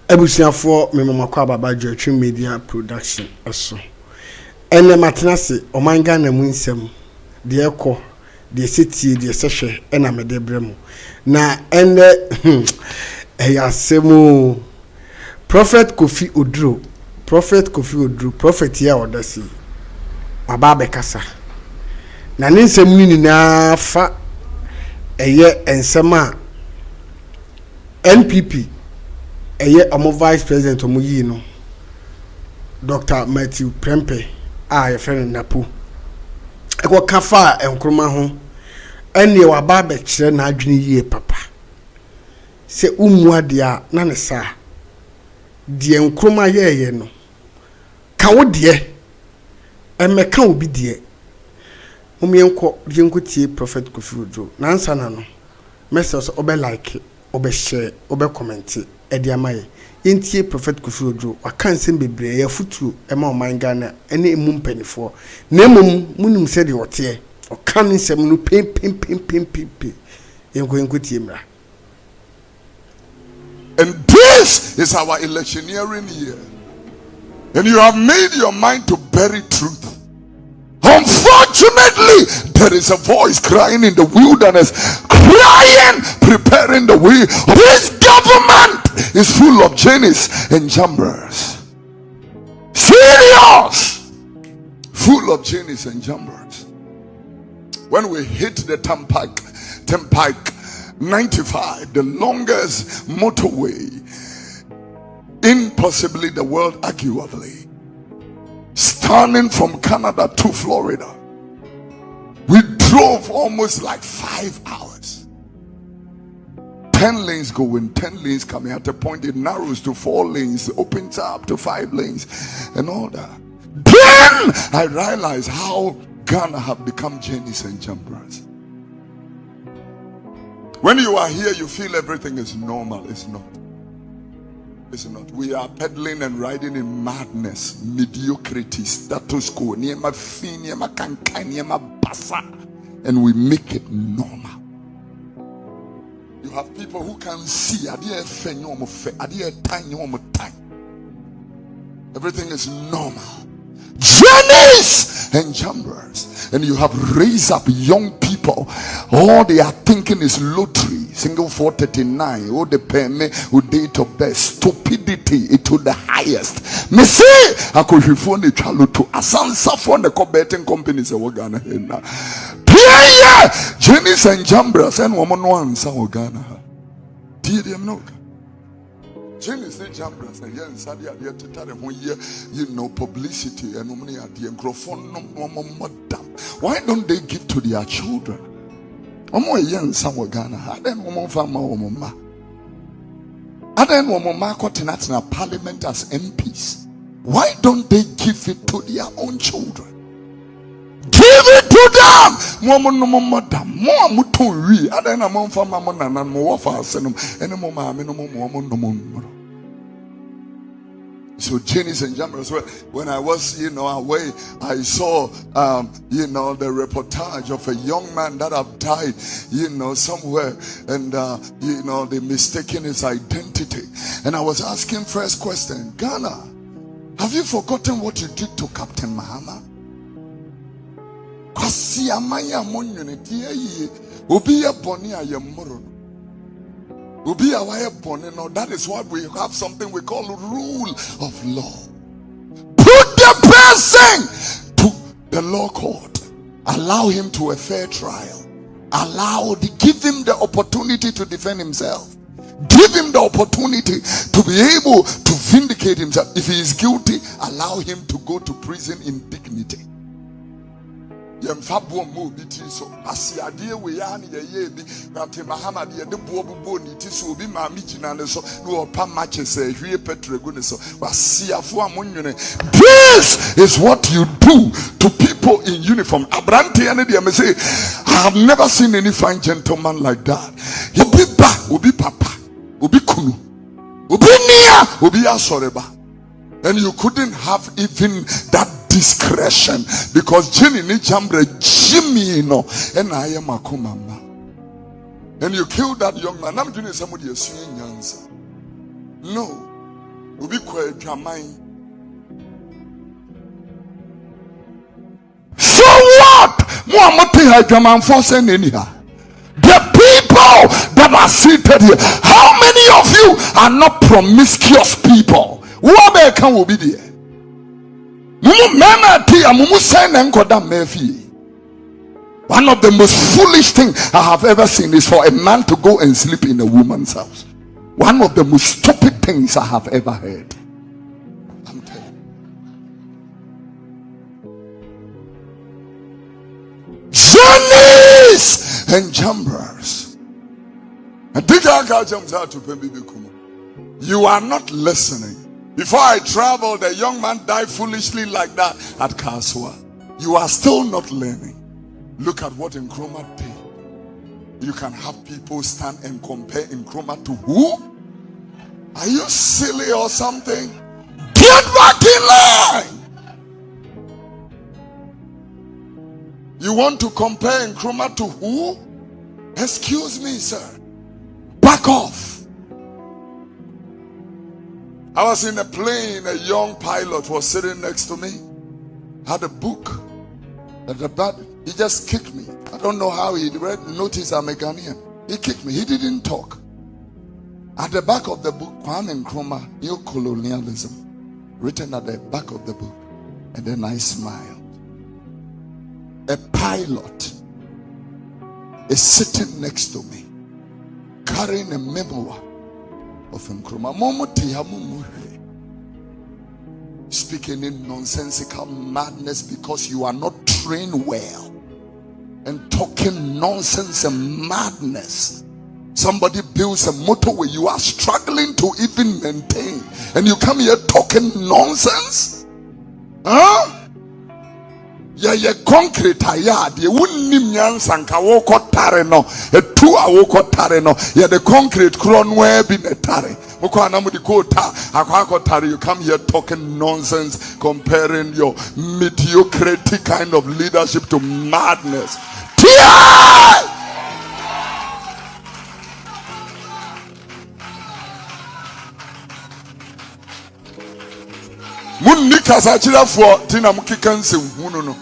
Ebusiafo me mama kwa baba Joachim Media Production eso. Ene matenase omanga na mu nsem de ekọ de setie de sehwe ena mede bremu. Na ene eyasemu Prophet Kofi Oduro. Prophet Kofi Oduro, prophet ya odasi. Baba bekasa. Na ne nsem ni na fa eye ensema NPP eye omo vice president omo yi no Dr. Matthew Prempe a ye friend napo eko kafa Nkrumah ho ene wa ba be kire na adwene yi papa se umuade a na ne sa de Nkrumah ye no ka wo de emeka obi de omienko tie Prophet Kofi Oduro nansa na no message obe like obe share obe comment ediamaye yentie Prophet Kofi Oduro akansem bebre ya futu ema omanga na ene emu mpanifo na emum munum se de wote o kan nsem no pem yenko tie mra. And this is our electioneering year, and you have made your mind to bury truth. Unfortunately, there is a voice crying in the wilderness, crying, preparing the way. This government is full of genies and jambers. Serious, full of genies and jambers. When we hit the Turnpike 95, the longest motorway in possibly the world, arguably, starting from Canada to Florida, we drove almost like 5 hours. 10 lanes going, 10 lanes coming. At a point it narrows to 4 lanes, opens up to 5 lanes and all that. Then I realized how Ghana have become genies and jumpers. When you are here, you feel everything is normal. It's not. It's not. We are peddling and riding in madness, mediocrity, status quo, and we make it normal. You have people who can see. Everything is normal. Journeys and jumpers. And you have raised up young people. All they are thinking is lottery. Single 439. Oh, the payment, oh, date of birth. Stupidity to the highest. Me say, I could phone the child to Asansa for the betting companies. We're gonna hear now. Jennies and jumpers and woman ones. We're gonna. Do you know? Jennies and jumpers and yes, I did to tell them 1 year, you know, publicity and money at the microphone. Why don't they give to their children? Omo yen some Ghana. Aden omo fama omo ma. Aden omo ma kotinatna parliament as MPs. Why don't they give it to their own children? Give it to them. Momo no momo dam. Mo amuto wi. Aden omo fama mo nanan mo wafa asenum. Ene mo ma me no mo mo no mo. So genies and jumpers. When I was, away, I saw, the reportage of a young man that have died, somewhere, and they mistaken his identity. And I was asking first question, Ghana, have you forgotten what you did to Captain Mahama? Kwasi amanya monunity ye obi eboni ayemoro. That is why we have something we call rule of law. Put the person to the law court. Allow him to a fair trial. Give him the opportunity to defend himself. Give him the opportunity to be able to vindicate himself. If he is guilty, allow him to go to prison in dignity. Yemfabo mo biti so asiade we ya ne ye bi Captain Mahama de de bobo ni ti so obi ma mi gina ne so no opa matches hwie petregu ne so wasiafo amonwene. This is what you do to people in uniform. Abrante ene de me say, I have never seen any fine gentleman like that. Obi ba, obi papa, obi kunu, obi nia, obi asoreba. And you couldn't have even that discretion because Jenny ni jambre Jimmy no and I am a kumama. And you killed that young man. I'm doing somebody a nyansa. No. Ubi kwa jamai. So what? Muamati hajaman forcing in here. The people that are seated here, how many of you are not promiscuous people? What can we be there? One of the most foolish things I have ever seen is for a man to go and sleep in a woman's house. One of the most stupid things I have ever heard. I'm telling you. Journeys and jumpers. You are not listening. Before I traveled, a young man died foolishly like that at Kaswa. You are still not learning. Look at what Nkrumah did. You can have people stand and compare Nkrumah to who? Are you silly or something? Get back in line. You want to compare Nkrumah to who? Excuse me, sir. Back off. I was in a plane, a young pilot was sitting next to me. Had a book. He just kicked me. I don't know how he read. Notice I'm a Ghanaian. He kicked me. He didn't talk. At the back of the book, Kwame Nkrumah, New Colonialism, written at the back of the book. And then I smiled. A pilot is sitting next to me, carrying a memoir of Nkrumah. Speaking in nonsensical madness because you are not trained well and talking nonsense and madness. Somebody builds a motorway you are struggling to even maintain, and you come here talking nonsense? Huh? Yeah, concrete yard. You wouldn't name sanka woko tare no. A 2 hour woko tare no. Yeah, the concrete crown where be a tare. You come here talking nonsense, comparing your mediocrity kind of leadership to madness. Munika sachira for tina mukikanse no.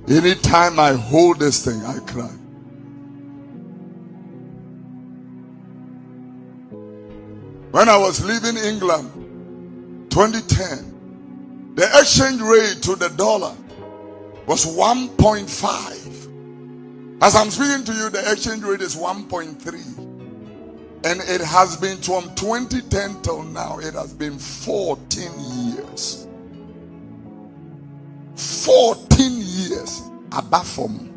Anytime I hold this thing, I cry. When I was leaving England, 2010, the exchange rate to the dollar was 1.5. As I'm speaking to you, the exchange rate is 1.3. And it has been from 2010 till now, it has been 14 years. 14 years above from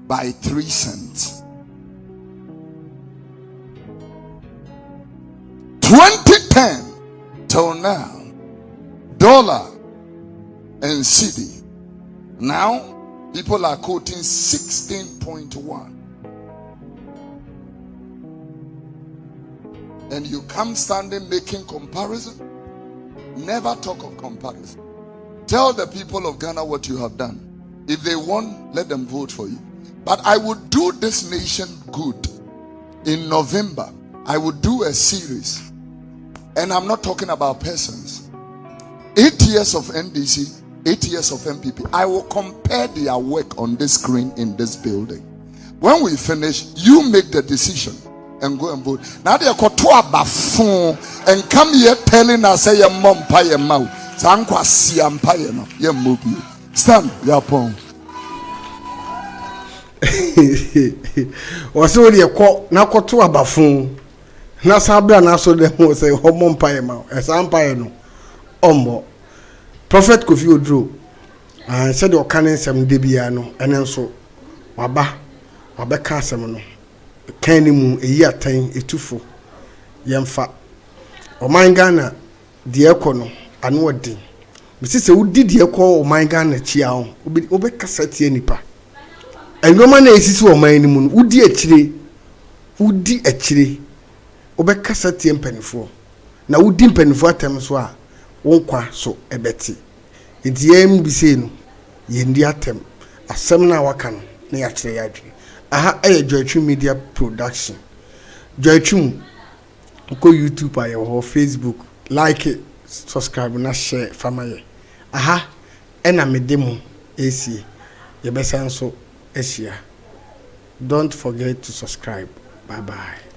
by 3 cents. 2010 till now, dollar and cedi. Now, people are quoting 16.1. And you come standing making comparison. Never talk of comparison. Tell the people of Ghana what you have done. If they want, let them vote for you. But I would do this nation good. In November, I would do a series. And I'm not talking about persons. 8 years of NDC, 8 years of MPP. I will compare their work on this screen in this building. When we finish, you make the decision and go and vote. Now they are called to a buffoon and come here telling us, say, your mom pay your mouth. Stand, your pong. Was already a call, now call to a buffoon. Na sabia na so dem wo say homo mpae ma esampae no ombo prophet Kofi Oduro said o kan nsem de bia no ene nso waba ka asem no kan ni mu eyi atan etufo yemfa o man Ghana de ekọ no anu odin mesi se wudi de ekọ o man Ghana chia ho obe kasa tie nipa enwoma na esisi o man ni mu wudi akire obekasa tie mpanifo na wudi mpanifo atem so a wonkwa so ebeti enti yem bi sei no yendi atem asem na waka no na ya kyerɛ ya dwe aha Joytwi Media Production Joytwi go YouTube aye ho Facebook like it, subscribe na share famaye aha ena me demo esie ye besa nso ehia. Don't forget to subscribe. Bye bye.